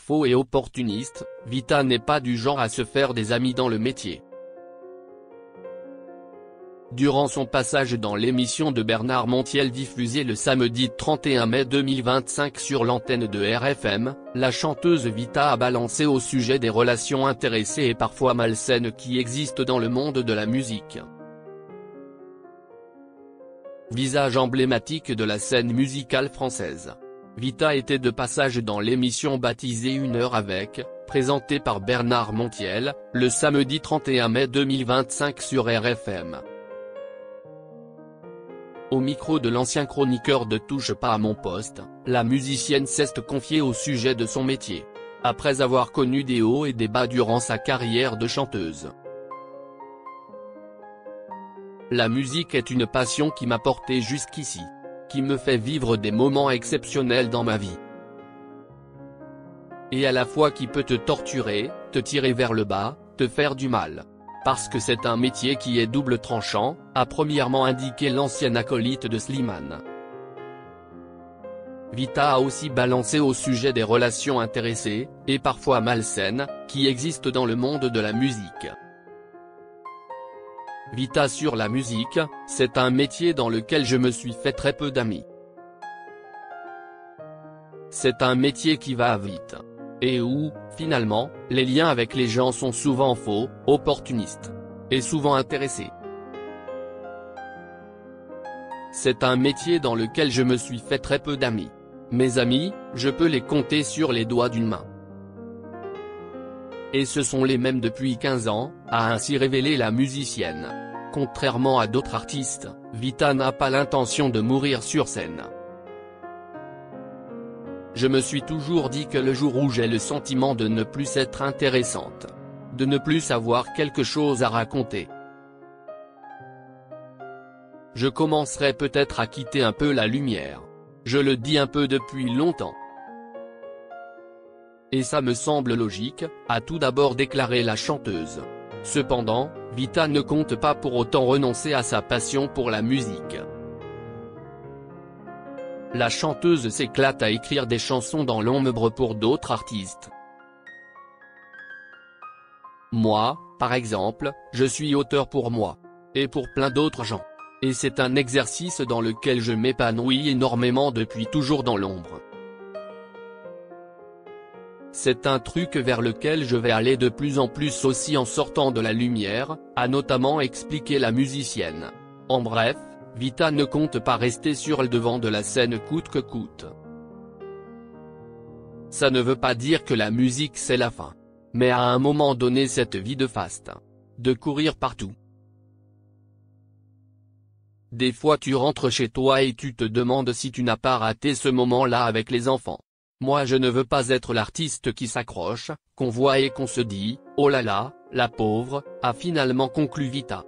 faux et opportuniste, Vita n'est pas du genre à se faire des amis dans le métier. Durant son passage dans l'émission de Bernard Montiel diffusée le samedi 31 mai 2025 sur l'antenne de RFM, la chanteuse Vita a balancé au sujet des relations intéressées et parfois malsaines qui existent dans le monde de la musique. Visage emblématique de la scène musicale française, Vita était de passage dans l'émission baptisée 1 heure avec, présentée par Bernard Montiel, le samedi 31 mai 2025 sur RFM. Au micro de l'ancien chroniqueur de Touche pas à mon poste, la musicienne s'est confiée au sujet de son métier. Après avoir connu des hauts et des bas durant sa carrière de chanteuse. La musique est une passion qui m'a porté jusqu'ici. Qui me fait vivre des moments exceptionnels dans ma vie. Et à la fois qui peut te torturer, te tirer vers le bas, te faire du mal. Parce que c'est un métier qui est double tranchant, a premièrement indiqué l'ancienne acolyte de Slimane. Vita a aussi balancé au sujet des relations intéressées, et parfois malsaines, qui existent dans le monde de la musique. Vita sur la musique, c'est un métier dans lequel je me suis fait très peu d'amis. C'est un métier qui va vite. Et où, finalement, les liens avec les gens sont souvent faux, opportunistes. Et souvent intéressés. C'est un métier dans lequel je me suis fait très peu d'amis. Mes amis, je peux les compter sur les doigts d'une main. Et ce sont les mêmes depuis 15 ans, a ainsi révélé la musicienne. Contrairement à d'autres artistes, Vita n'a pas l'intention de mourir sur scène. Je me suis toujours dit que le jour où j'ai le sentiment de ne plus être intéressante, de ne plus avoir quelque chose à raconter, je commencerai peut-être à quitter un peu la lumière. Je le dis un peu depuis longtemps. Et ça me semble logique, a tout d'abord déclaré la chanteuse. Cependant, Vita ne compte pas pour autant renoncer à sa passion pour la musique. La chanteuse s'éclate à écrire des chansons dans l'ombre pour d'autres artistes. Moi, par exemple, je suis auteur pour moi. Et pour plein d'autres gens. Et c'est un exercice dans lequel je m'épanouis énormément depuis toujours dans l'ombre. C'est un truc vers lequel je vais aller de plus en plus aussi en sortant de la lumière, a notamment expliqué la musicienne. En bref, Vita ne compte pas rester sur le devant de la scène coûte que coûte. Ça ne veut pas dire que la musique c'est la fin. Mais à un moment donné cette vie de faste. De courir partout. Des fois tu rentres chez toi et tu te demandes si tu n'as pas raté ce moment-là avec les enfants. Moi je ne veux pas être l'artiste qui s'accroche, qu'on voit et qu'on se dit, oh là là, la pauvre, a finalement conclu Vita.